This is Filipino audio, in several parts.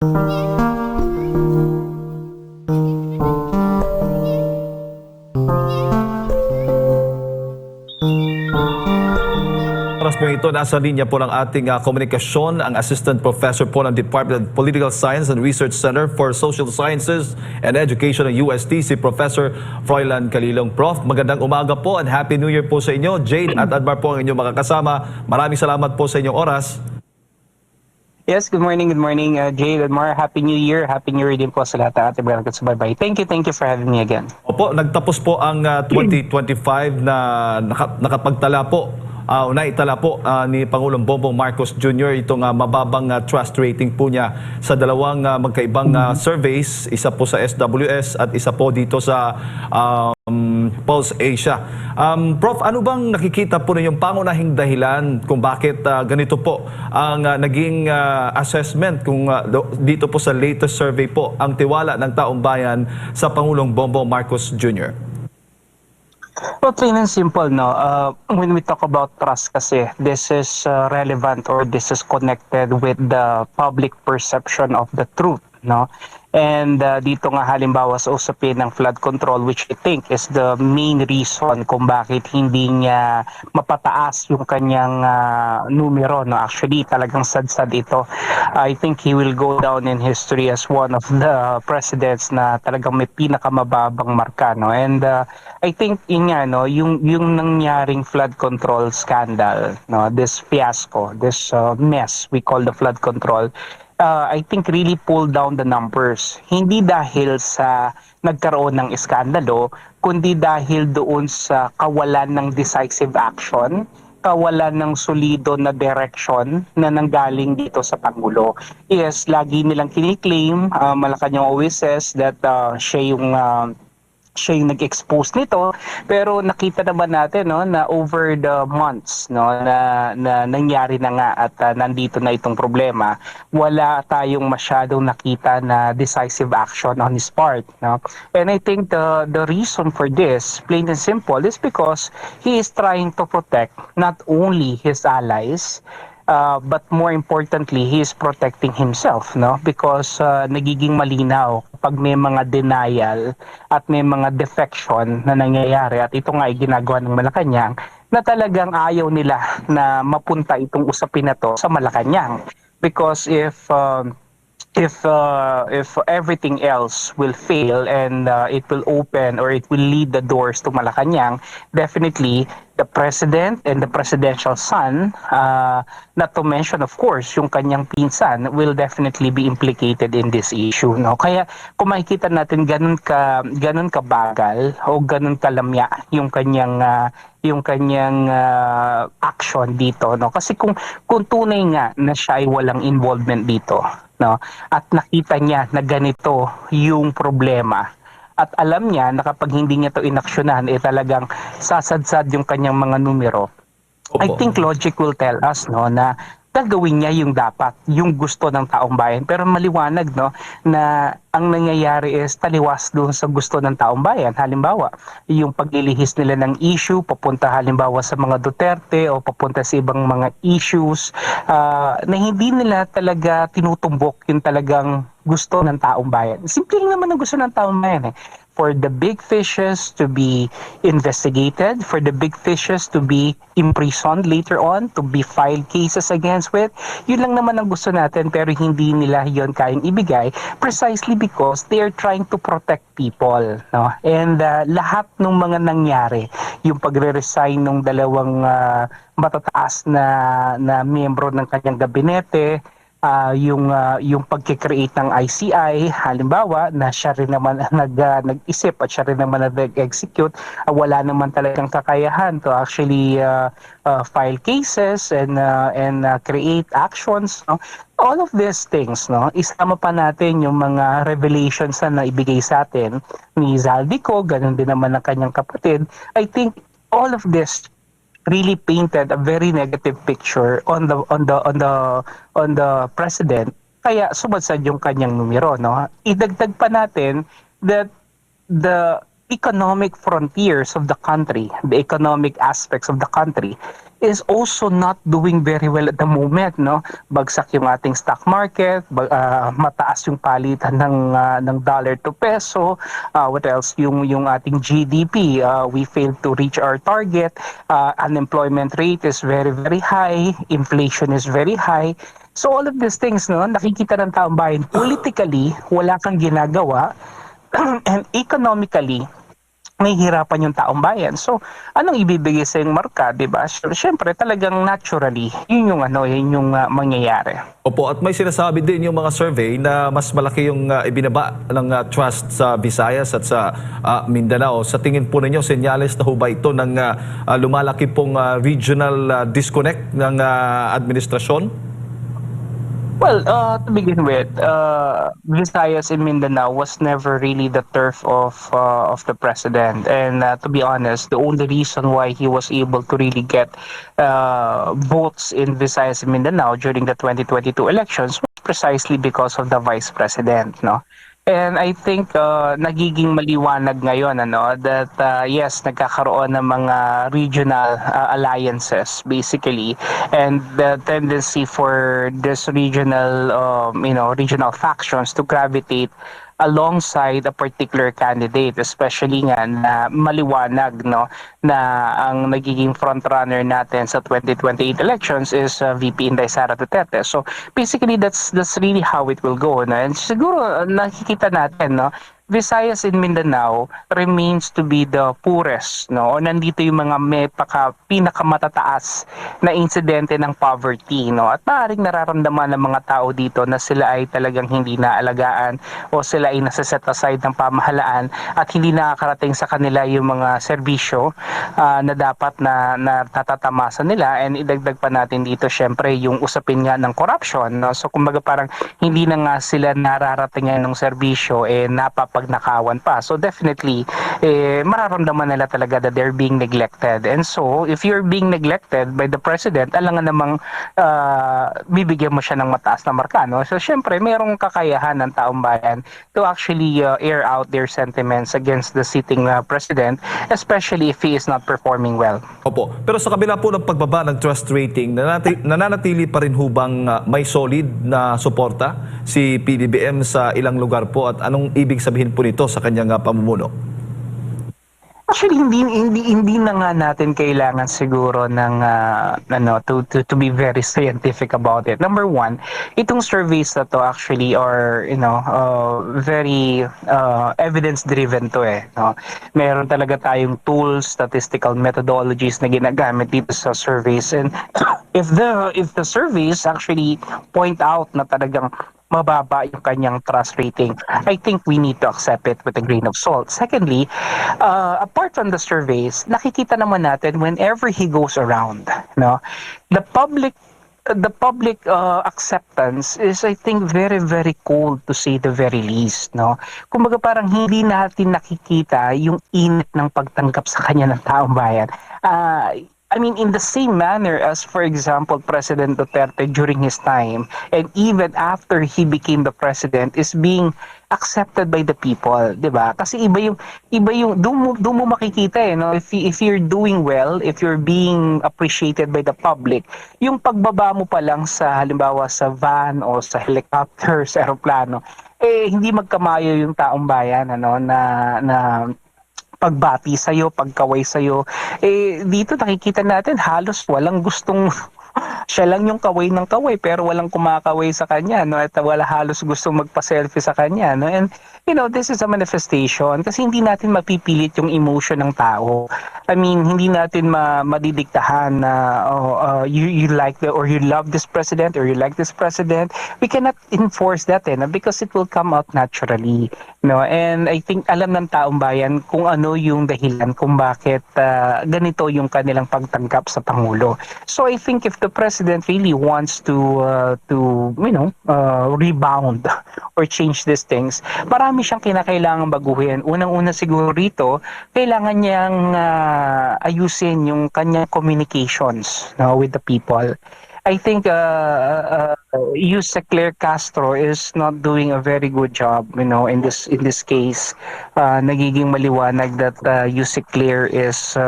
Oras po ito, nasa linya po ng ating komunikasyon, ang Assistant Professor po ng Department of Political Science and Research Center for Social Sciences and Education ng UST, si Professor Froilan Calilong. Prof, magandang umaga po and Happy New Year po sa inyo. Jade at Admar po ang inyong makakasama. Maraming salamat po sa inyong oras. Yes, good morning, Jade, Admar. Happy New Year. Happy New Year din po sa lahat ng ating mga subaybay. Thank you for having me again. Opo, nagtapos po ang 2025 na nakapagtala po. Naitala po ni Pangulong Bongbong Marcos Jr. itong mababang trust rating po niya sa dalawang magkaibang surveys, isa po sa SWS at isa po dito sa Pulse Asia. Prof, ano bang nakikita po ninyong pangunahing dahilan kung bakit ganito po ang naging assessment kung dito po sa latest survey po ang tiwala ng taong bayan sa Pangulong Bongbong Marcos Jr.? Well, plain and simple, no? When we talk about trust kasi, this is relevant or this is connected with the public perception of the truth, no? And dito nga halimbawa sa usapin ng flood control, which I think is the main reason kung bakit hindi niya mapataas yung kanyang numero, no? Actually, talagang sad-sad ito. I think he will go down in history as one of the presidents na talagang may pinakamababang marka, no? And I think yung nangyaring flood control scandal, no, this fiasco, this mess we call the flood control, I think really pulled down the numbers. Hindi dahil sa nagkaroon ng iskandalo, kundi dahil doon sa kawalan ng decisive action, kawalan ng solido na direction na nanggaling dito sa Pangulo. Yes, lagi nilang kiniklaim, Malacanang always says that siya yung nag-expose nito, pero nakita naman natin, no, na over the months, no, na nangyari na nga at nandito na itong problema, wala tayong masyadong nakita na decisive action on his part, no. And I think the reason for this, plain and simple, is because he is trying to protect not only his allies, but more importantly, he is protecting himself, no? Because nagiging malinaw pag may mga denial at may mga defection na nangyayari, at ito nga ay ginagawa ng Malacanang, na talagang ayaw nila na mapunta itong usapin na to sa Malacanang. Because if everything else will fail and it will open or it will lead the doors to Malacanang, definitely the president and the presidential son, not to mention of course yung kanyang pinsan, will definitely be implicated in this issue, no? Kaya kung makikita natin ganun kabagal o ganun kalamya yung kanyang action dito, no? Kasi kung tunay nga na siya ay walang involvement dito, no, at nakita niya na ganito yung problema, at alam niya na kapag hindi niya to inaksyonan, talagang sasadsad yung kanyang mga numero. Opo. I think logic will tell us, no, na gagawin niya yung dapat, yung gusto ng taong bayan. Pero maliwanag, no, na ang nangyayari is taliwas doon sa gusto ng taong bayan. Halimbawa, yung paglilihis nila ng issue, papunta halimbawa sa mga Duterte o papunta sa ibang mga issues na hindi nila talaga tinutumbok yung talagang gusto ng taong bayan. Simple lang naman ang gusto ng taong bayan, for the big fishes to be investigated, for the big fishes to be imprisoned later on, to be filed cases against with. Yun lang naman ang gusto natin, pero hindi nila yon kayang ibigay precisely because they are trying to protect people, no? And lahat ng mga nangyari, yung pagre-resign ng dalawang matataas na miyembro ng kanyang gabinete, yung pagkikreate ng ICI, halimbawa, na siya rin naman nag-isip at siya rin naman nag-execute, wala naman talagang kakayahan to actually file cases and create actions, no? All of these things, no, isama pa natin yung mga revelations na naibigay sa atin ni Zaldico, ganun din naman ng kanyang kapatid. I think all of this really painted a very negative picture on the president, kaya sumadsad yung kanyang numero, no. Idagdag pa natin that economic frontiers of the country, the economic aspects of the country, is also not doing very well at the moment, no? Bagsak yung ating stock market, mataas yung palitan ng dollar to peso. What else? Yung ating GDP, we failed to reach our target. Unemployment rate is very very high, inflation is very high. So all of these things, no, nakikita ng taong bayan, politically wala kang ginagawa and economically may hirapan yung taong bayan. So, anong ibibigay sa yung marka, 'di ba? Siyempre, talagang naturally, yun yung mangyayari. Opo, at may sinasabi din yung mga survey na mas malaki yung ibinaba ng trust sa Visayas at sa Mindanao. Sa tingin po ninyo, senyales na ho ba ito ng lumalaki pong regional disconnect ng administrasyon? Well, to begin with, Visayas and Mindanao was never really the turf of the president, and to be honest, the only reason why he was able to really get votes in Visayas and Mindanao during the 2022 elections was precisely because of the vice president, no. And I think nagiging maliwanag ngayon that yes, nagkakaroon ng mga regional alliances basically, and the tendency for this regional regional factions to gravitate alongside a particular candidate, especially nga na maliwanag na ang nagiging frontrunner natin sa 2028 elections is VP Inday Sara Duterte. So basically that's really how it will go, no? And siguro nakikita natin Visayas and Mindanao remains to be the poorest, no? O nandito yung mga may pinakamatataas na insidente ng poverty, no? At maaaring nararamdaman ng mga tao dito na sila ay talagang hindi naalagaan o sila ay nasa-set aside ng pamahalaan at hindi nakakarating sa kanila yung mga serbisyo na dapat na natatamasa nila. And idagdag pa natin dito syempre yung usapin nga ng corruption, no? So kumbaga parang hindi na nga sila nararatingan ng serbisyo, napapagnakawan pa. So definitely, mararamdaman nila talaga that they're being neglected. And so, if you're being neglected by the president, alangan namang bibigyan mo siya ng mataas na marka, no? So syempre, mayroong kakayahan ng taong bayan to actually air out their sentiments against the sitting president, especially if he is not performing well. Opo. Pero sa kabila po ng pagbaba ng trust rating, nananatili pa rin hubang may solid na suporta si PBBM sa ilang lugar po, at anong ibig sabihin po nito sa kanyang pamumuno? Actually, hindi na nga natin kailangan siguro ng to be very scientific about it. Number one, itong surveys na to actually are very evidence driven to no. Meron talaga tayong tools, statistical methodologies na ginagamit dito sa surveys, and if the surveys actually point out na talagang mababa yung kanyang trust rating, I think we need to accept it with a grain of salt. Secondly, apart from the surveys, nakikita naman natin whenever he goes around, no, the public acceptance is, I think, very very cold, to say the very least, no. Kumbaga parang hindi natin nakikita yung init ng pagtanggap sa kanya ng taong bayan. I mean, in the same manner as, for example, President Duterte during his time, and even after he became the president, is being accepted by the people, 'di ba? Kasi iba yung doon mo makikita no, if you're doing well, if you're being appreciated by the public, yung pagbaba mo pa lang sa halimbawa sa van o sa helicopter, sa eroplano, hindi magkamayo yung taong bayan na pagbati sa'yo, pagkaway sa'yo. Dito nakikita natin halos walang gustong siya lang yung kaway ng kaway pero walang kumakaway sa kanya, no? At wala halos gustong magpa-selfie sa kanya, no? And this is a manifestation kasi hindi natin mapipilit yung emotion ng tao. I mean, hindi natin madidiktahan na you like or you love this president or you like this president. We cannot enforce that because it will come out naturally, no? And I think alam ng taong bayan kung ano yung dahilan kung bakit ganito yung kanilang pagtanggap sa pangulo. So I think if the president really wants to rebound or change these things, marami siyang kinakailangan baguhin. Unang-una siguro rito, kailangan niyang ayusin yung kanyang communications with the people. I think Yusek Claire Castro is not doing a very good job, in this case. Nagiging maliwanag that Yusek Claire is,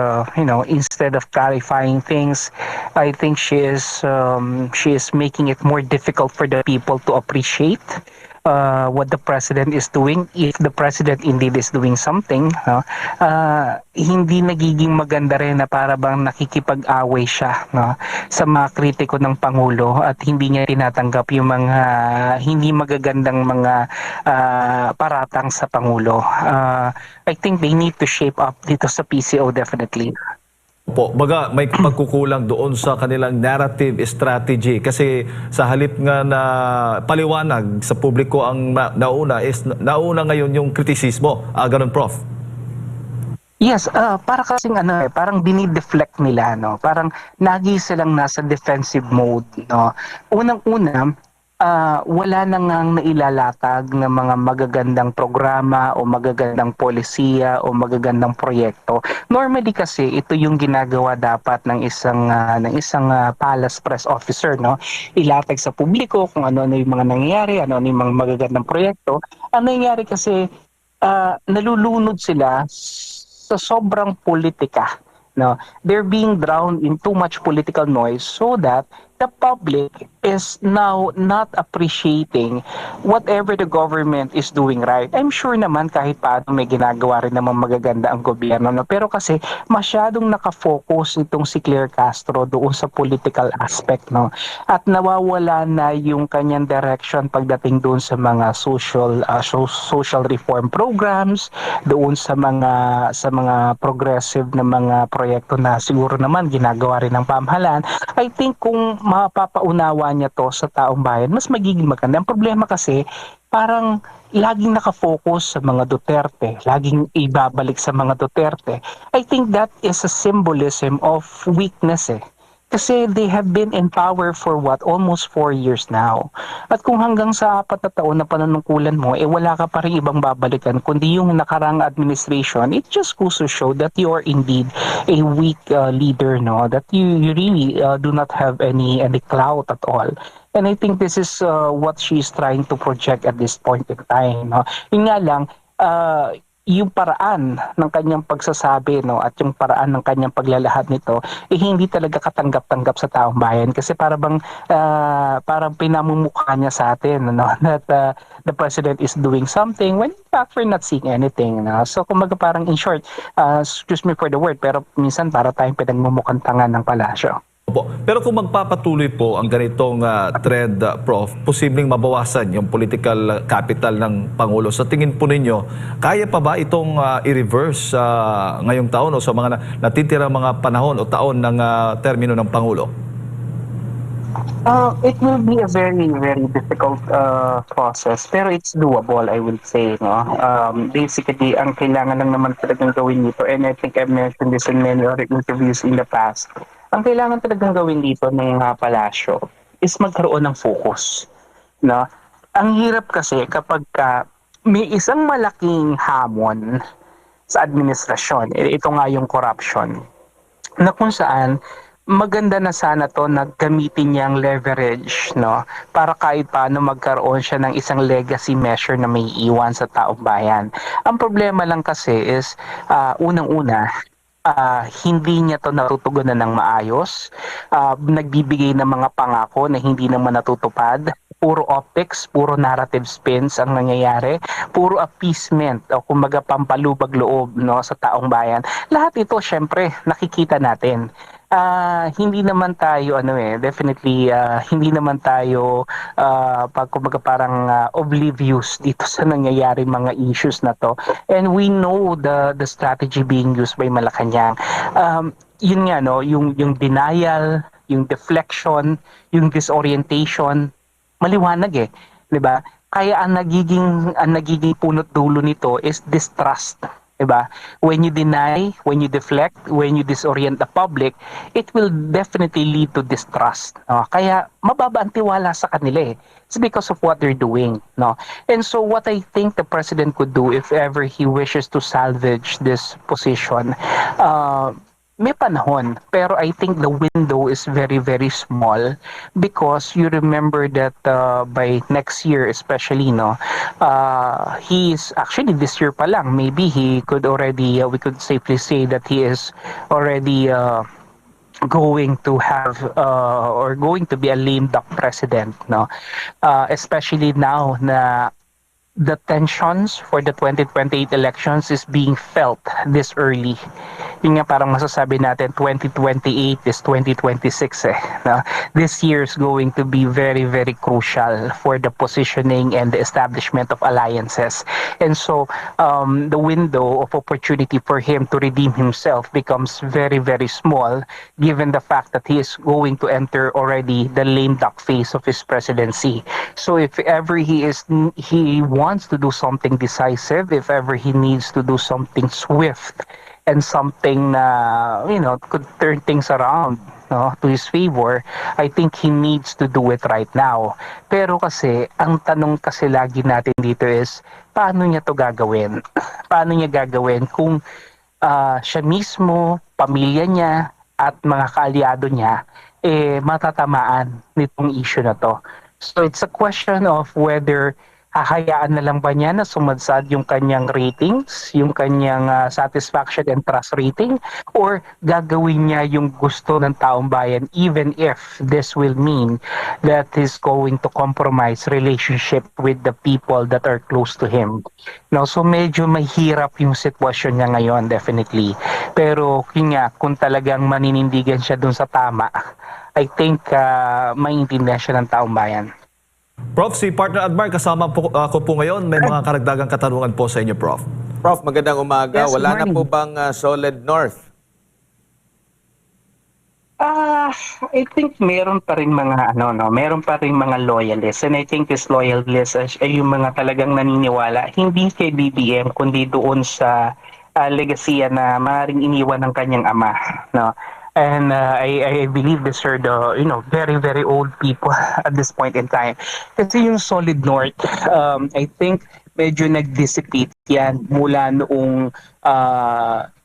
instead of clarifying things, I think she is making it more difficult for the people to appreciate what the president is doing. If the president indeed is doing something, no, hindi nagiging maganda rin na para bang nakikipag-away siya, no, sa mga kritiko ng Pangulo at hindi niya tinatanggap yung mga hindi magagandang mga paratang sa Pangulo. I think they need to shape up dito sa PCO definitely. Po, baga may pagkukulang doon sa kanilang narrative strategy kasi sa halip nga na paliwanag sa publiko ang nauna ngayon yung kritisismo. Ganun, Prof. Yes, para kasing parang dinideflect nila, no? Parang lagi silang nasa defensive mode, no? Unang-una, wala na ngang nailalatag ng mga magagandang programa o magagandang polisiya o magagandang proyekto. Normally kasi ito yung ginagawa dapat ng isang palace press officer, no? Ilatag sa publiko kung ano-ano yung mga nangyayari, ano-ano yung mga magagandang proyekto. Ang nangyayari kasi nalulunod sila sa sobrang politika, no? They're being drowned in too much political noise so that the public is now not appreciating whatever the government is doing right. I'm sure naman kahit paano may ginagawa rin naman magaganda ang gobyerno, no? Pero kasi masyadong nakafocus itong si Claire Castro doon sa political aspect, no? At nawawala na yung kanyang direction pagdating doon sa mga social reform programs, doon sa mga progressive na mga proyekto na siguro naman ginagawa rin ng pamahalaan. I think kung mapapaunawa niya to sa taong bayan, mas magiging maganda. Ang problema kasi, parang laging nakafocus sa mga Duterte, laging ibabalik sa mga Duterte. I think that is a symbolism of weakness Kasi they have been in power for almost 4 years now. At kung hanggang sa 4 na taon na panunungkulan mo, wala ka pa rin ibang babalikan, kundi yung nakarang administration, it just goes to show that you are indeed a weak leader, no? That you really do not have any clout at all. And I think this is what she's trying to project at this point in time, no? Yun nga lang, yung paraan ng kanyang pagsasabi, no, at yung paraan ng kanyang paglalahad nito hindi talaga katanggap-tanggap sa taong bayan kasi parang pinamumukha niya sa atin, no, that the president is doing something when in fact we're not seeing anything, no? So kumbaga parang in short, excuse me for the word, pero minsan para tayong pinagmumukhang tanga ng palasyo. Opo. Pero kung magpapatuloy po ang ganitong trend, Prof, posibleng mabawasan yung political capital ng Pangulo. Sa tingin po ninyo, kaya pa ba itong i-reverse ngayong taon o sa mga natitirang mga panahon o taon ng termino ng Pangulo? It will be a very, very difficult process, pero it's doable, I would say, no? Basically, ang kailangan lang naman talagang gawin dito, and I think I've mentioned this in many other interviews in the past, ang kailangan talagang gawin dito ng palasyo is magkaroon ng focus, no? Ang hirap kasi kapag may isang malaking hamon sa administrasyon, ito nga yung corruption, na kung saan maganda na sana to na gamitin niyang leverage, no, para kahit paano magkaroon siya ng isang legacy measure na may iwan sa taong bayan. Ang problema lang kasi is unang-una, hindi niya to natutugunan ng maayos, nagbibigay ng mga pangako na hindi naman natutupad, puro optics, puro narrative spins ang nangyayari, puro appeasement o kumbaga pampalubag loob, no, sa taong bayan. Lahat ito syempre nakikita natin. Hindi naman tayo definitely hindi naman tayo pag kumbaga parang oblivious dito sa nangyayari mga issues na to, and we know the strategy being used by Malacanang. Yun nga, no, yung denial, yung deflection, yung disorientation, maliwanag 'di ba? Kaya ang nagiging punot dulo nito is distrust. Diba? When you deny, when you deflect, when you disorient the public, it will definitely lead to distrust. No? Kaya mababa ang tiwala sa kanila It's because of what they're doing. No? And so what I think the president could do if ever he wishes to salvage this position, may panahon, pero I think the window is very, very small because you remember that by next year especially, no, he is actually this year pa lang, maybe he could already, we could safely say that he is already going to have or going to be a lame duck president, no, especially now na the tensions for the 2028 elections is being felt this early. Yun nga parang masasabi natin 2028 is 2026 eh. No? This year is going to be very, very crucial for the positioning and the establishment of alliances. And so the window of opportunity for him to redeem himself becomes very, very small given the fact that he is going to enter already the lame duck phase of his presidency. So if ever he wants to do something decisive, if ever he needs to do something swift and something na could turn things around, no, to his favor, I think he needs to do it right now. Pero kasi ang tanong kasi lagi natin dito is paano niya to gagawin? Paano niya gagawin kung siya mismo, pamilya niya at mga kaalyado niya matatamaan nitong issue na to. So it's a question of whether hahayaan na lang ba niya na sumadsad yung kanyang ratings, yung kanyang satisfaction and trust rating, or gagawin niya yung gusto ng taong bayan even if this will mean that he's going to compromise relationship with the people that are close to him. No, so medyo mahirap yung sitwasyon niya ngayon, definitely. Pero yun nga, kung talagang maninindigan siya dun sa tama, I think maintindihan siya ng taong bayan. Prof, si Partner Admar, kasama po, ako po ngayon. May mga karagdagang katanungan po sa inyo, Prof. Prof, magandang umaga. Yes, Wala na morning. po bang solid north? I think meron pa rin mga meron pa rin mga loyalists, and I think this loyalists ay yung mga talagang naniniwala hindi kay BBM kundi doon sa legasiya na maaaring iniwan ng kanyang ama, no. And I believe these are the very, very old people at this point in time. Kasi yung Solid North, I think medyo nag-dissipate yan mula noong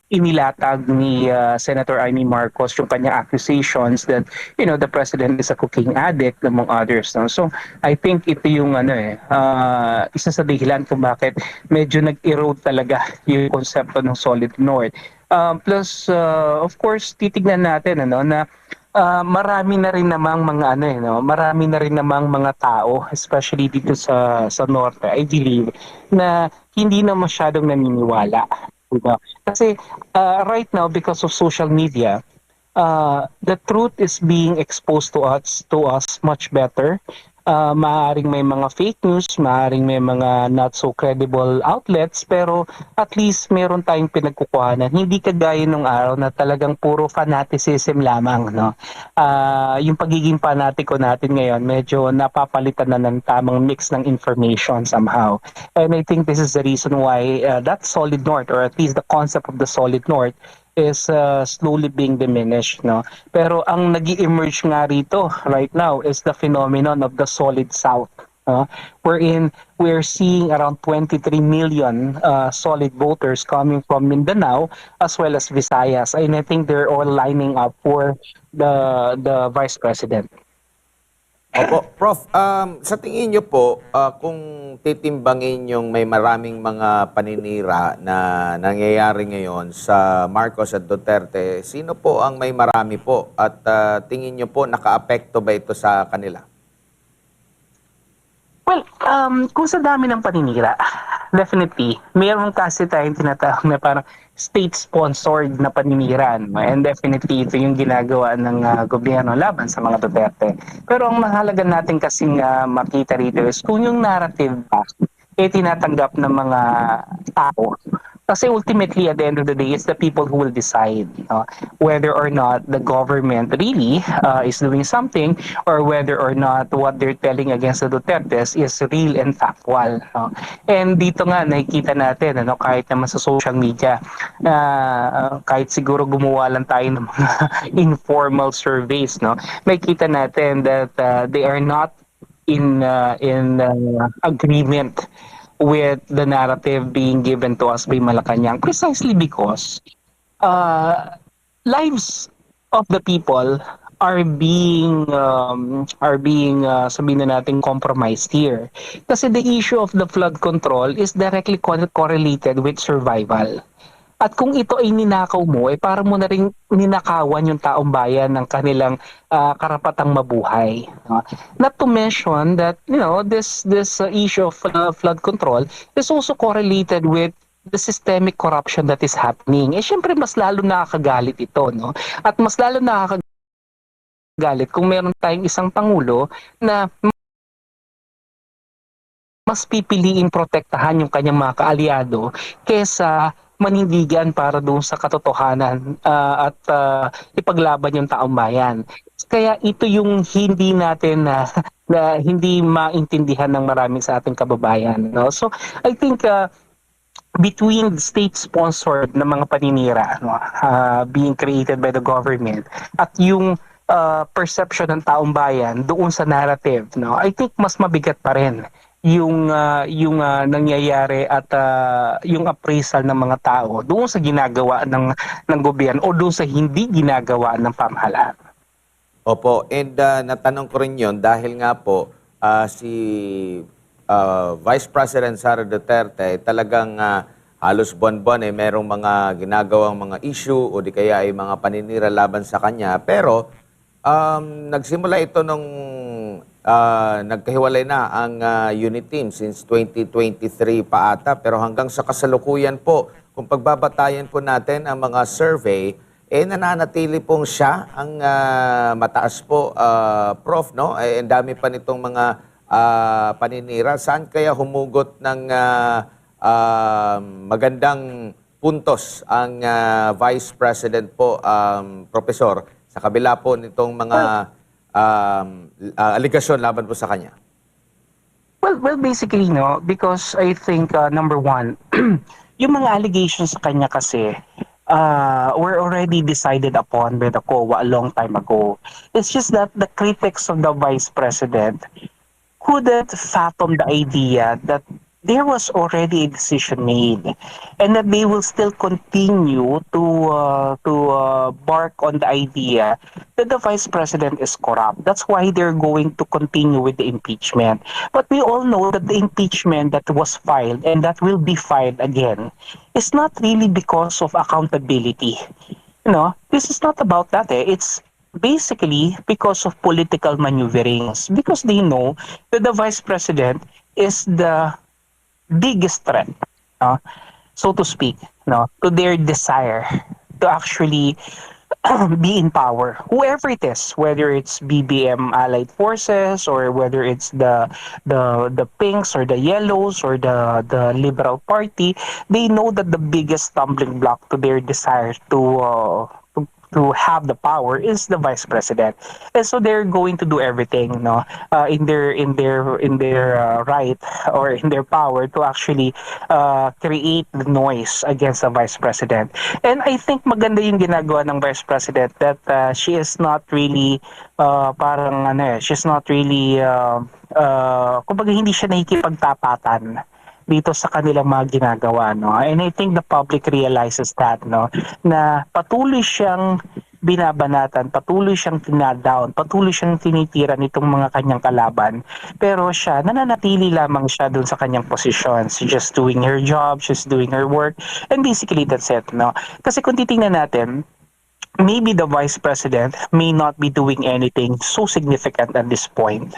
inilatag ni Senator Amy Marcos yung kanyang accusations that the president is a cooking addict among others, no? So I think ito yung isa sa dahilan kung bakit medyo nag-erode talaga yung konsepto ng Solid North. Plus of course titignan natin na marami na rin namang mga marami na rin namang mga tao, especially dito sa norte, I believe, na hindi na masyadong naniniwala. Diba? Kasi right now, because of social media, the truth is being exposed to us much better. Maaaring may mga fake news, maaaring may mga not so credible outlets, pero at least meron tayong pinagkukuhanan. Hindi kagaya nung araw na talagang puro fanaticism lamang, no? Yung pagiging fanatiko natin ngayon, medyo napapalitan na ng tamang mix ng information somehow. And I think this is the reason why that Solid North, or at least the concept of the Solid North, is slowly being diminished, no. Pero ang nag-emerge nga rito right now is the phenomenon of the Solid South, wherein we're seeing around 23 million solid voters coming from Mindanao as well as Visayas, and I think they're all lining up for the vice president. Opo, Prof, sa tingin niyo po, kung titimbangin yung may maraming mga paninira na nangyayari ngayon sa Marcos at Duterte, sino po ang may marami po? At tingin niyo po, naka-apekto ba ito sa kanila? Well, kung sa dami ng paninira, definitely, mayroon kasi tayong tinatawag na parang state-sponsored na paniniraan. And definitely, ito yung ginagawa ng gobyerno laban sa mga Duterte. Pero ang mahalaga natin kasing makita rito is kung yung narrative ba, tinatanggap ng mga tao. Kasi ultimately, at the end of the day, it's the people who will decide whether or not the government really is doing something, or whether or not what they're telling against the Dutertes is real and factual. And dito nga, nakikita natin, kahit naman sa social media, kahit siguro gumawa lang tayo ng mga informal surveys, nakikita natin that they are not in agreement with the narrative being given to us by Malacanang, precisely because lives of the people are being sabihin na natin compromised here. Kasi the issue of the flood control is directly correlated with survival. At kung ito ay ninakaw mo, eh para mo na rin ninakawan yung taong bayan ng kanilang karapatang mabuhay. No? Not to mention that, this issue of flood control is also correlated with the systemic corruption that is happening. Eh syempre mas lalo nakakagalit ito, no? At mas lalo nakakagalit kung meron tayong isang pangulo na mas pipiliing protektahan yung kanyang mga kaalyado kesa manindigan para doon sa katotohanan at ipaglaban yung taong bayan. Kaya ito yung hindi natin na hindi maintindihan ng marami sa ating kababayan. No? So I think between state-sponsored na mga paninira being created by the government at yung perception ng taong bayan doon sa narrative, no, I think mas mabigat pa rin yung nangyayari at yung appraisal ng mga tao doon sa ginagawa ng gobyerno o doon sa hindi ginagawa ng pamahalaan. Opo, and natanong ko rin yun dahil nga po si Vice President Sara Duterte talagang halos buwan-buwan merong mga ginagawang mga issue o di kaya ay mga paninira laban sa kanya. Pero nagsimula ito nung nagkahiwalay na ang unit team since 2023 pa ata. Pero hanggang sa kasalukuyan po, kung pagbabatayan po natin ang mga survey, nananatili pong siya ang mataas po, Prof, no? Ang dami pa nitong mga paninira. Saan kaya humugot ng magandang puntos ang Vice President po, Professor, sa kabila po nitong mga aligasyon laban po sa kanya? Well, basically, no, because I think number one, yung mga allegations sa kanya kasi were already decided upon by the COA a long time ago. It's just that the critics of the Vice President couldn't fathom the idea that there was already a decision made and that they will still continue to bark on the idea that the Vice President is corrupt. That's why they're going to continue with the impeachment. But we all know that the impeachment that was filed and that will be filed again is not really because of accountability. This is not about that. It's basically because of political maneuverings, because they know that the Vice President is the biggest threat, so to speak, to their desire to actually be in power, whoever it is, whether it's BBM Allied Forces or whether it's the pinks or the yellows or the Liberal Party. They know that the biggest stumbling block to their desire to have the power is the Vice President, and so they're going to do everything, in their right or in their power to actually create the noise against the Vice President. And I think maganda yung ginagawa ng Vice President that she is not really she's not really kumbaga hindi siya nakikipagtapatan dito sa kanilang mga ginagawa, and I think the public realizes that, na patuloy siyang binabanatan, patuloy siyang tinadown, patuloy siyang tinitira nitong mga kanyang kalaban, pero siya nananatili lamang siya doon sa kanyang posisyon. She's just doing her job, she's doing her work, and basically that's it, kasi kung titingnan natin, maybe the Vice President may not be doing anything so significant at this point,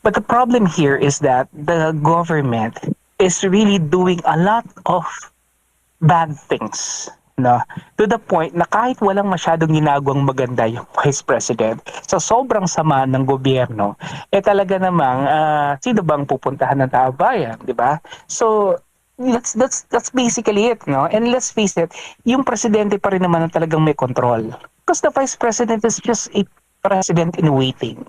but the problem here is that the government is really doing a lot of bad things, to the point na kahit walang masyadong ginagawang maganda yung Vice President, sa sobrang sama ng gobyerno, talaga namang sino bang pupuntahan ng taong bayan, di ba? So that's basically it, and let's face it, yung presidente pa rin naman ang talagang may control, because the Vice President is just a president in waiting.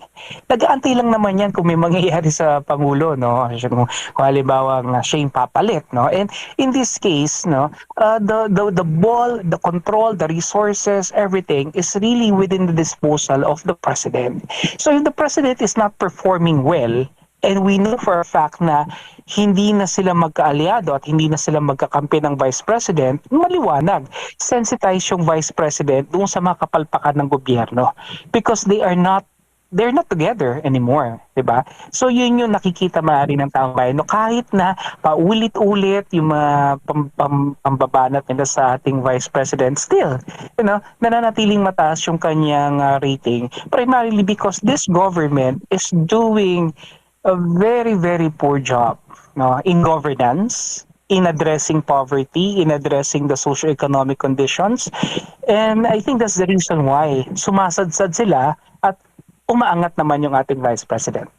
Nag-aantay lang naman yan kung may mangyayari sa Pangulo, kung halimbawa siya yung papalit, and in this case, the ball, the control, the resources, everything is really within the disposal of the president. So if the president is not performing well, And we know for a fact na hindi na sila magkaalyado at hindi na sila magkakampi ng Vice President, maliwanag. Sensitize yung Vice President doon sa mga kapalpakan ng gobyerno because they're not together anymore, 'di ba? So yun yung nakikita maaari ng taong bayan. No, kahit na paulit-ulit yung mga pambabanat nila sa ating Vice President, still, nananatiling mataas yung kanyang rating, primarily because this government is doing a very, very poor job, no, in governance, in addressing poverty, in addressing the socio-economic conditions. And I think that's the reason why sumasadsad sila at umaangat naman yung ating Vice President.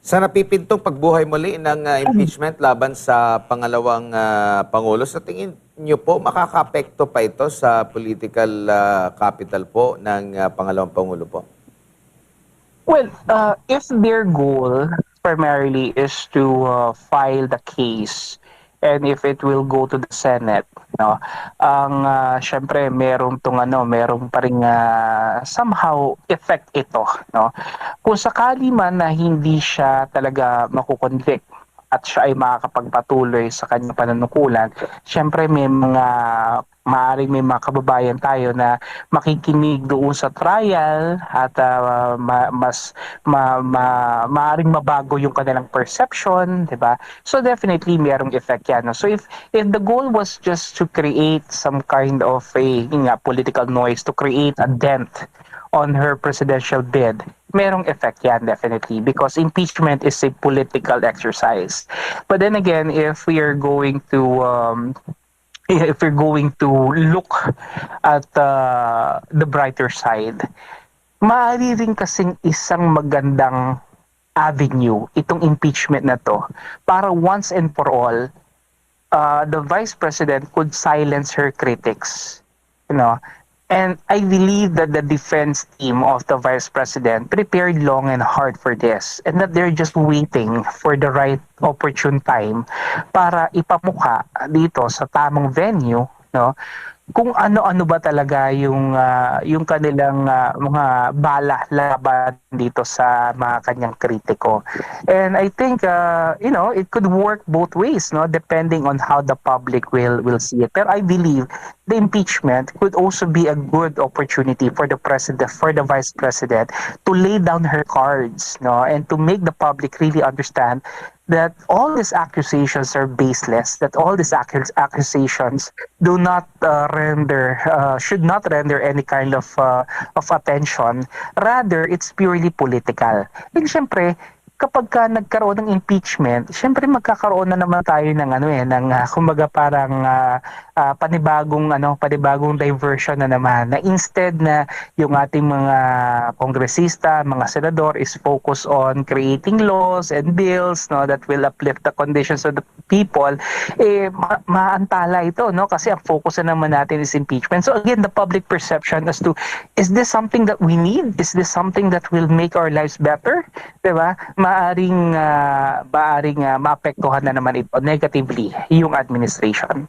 Sa napipintong pagbuhay muli ng impeachment laban sa pangalawang Pangulo, sa tingin niyo po, makakapekto pa ito sa political capital po ng pangalawang Pangulo po? Well, if their goal primarily is to file the case and if it will go to the Senate, no, ang syempre merong pa ring somehow effect ito, no. Kung sakali man na hindi siya talaga makukonvict at siya ay makakapagpatuloy sa kanyang panunungkulan, syempre maaaring may mga kababayan tayo na makikinig doon sa trial at maaaring mabago yung kanilang perception, di ba? So definitely merong effect yan. No? So if the goal was just to create some kind of political noise, to create a dent on her presidential bid, merong effect yan definitely because impeachment is a political exercise. But then again, if we're going to look at the brighter side, maaari rin kasing isang magandang avenue itong impeachment na to para once and for all, the Vice President could silence her critics, And I believe that the defense team of the Vice President prepared long and hard for this and that they're just waiting for the right opportune time para ipamukha dito sa tamang venue, no, kung ano-ano ba talaga yung kanilang mga bala laban dito sa mga kanyang kritiko. And I think it could work both ways, no, depending on how the public will see it. Pero I believe the impeachment could also be a good opportunity for the Vice President to lay down her cards, no, and to make the public really understand that all these accusations are baseless, that all these accusations do not should not render any kind of attention. Rather, it's purely political. And syempre, kapag ka nagkaroon ng impeachment, syempre magkakaroon na naman tayo ng kumbaga parang panibagong diversion na naman, na instead na yung ating mga kongresista, mga senador is focused on creating laws and bills, no, that will uplift the conditions of the people, maantala ito, no, kasi ang focus na naman natin is impeachment. So again, the public perception as to, is this something that we need? Is this something that will make our lives better? Diba? Maaring maapektuhan na naman ito negatively yung administration.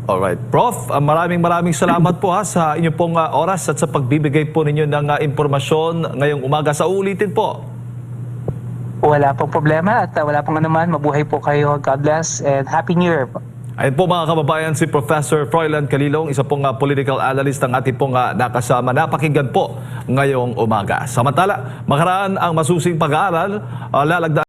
Alright. Prof, maraming salamat po sa inyong pong oras at sa pagbibigay po ninyo ng impormasyon ngayong umaga. Sa ulitin po. Wala pong problema at wala pong anuman. Mabuhay po kayo. God bless and Happy New Year po. Ayun po mga kababayan, si Professor Froilan Calilong, isa pong political analyst ang ating pong nakasama. Napakinggan po ngayong umaga. Samantala, makaraan ang masusing pag-aaral, lalagdaan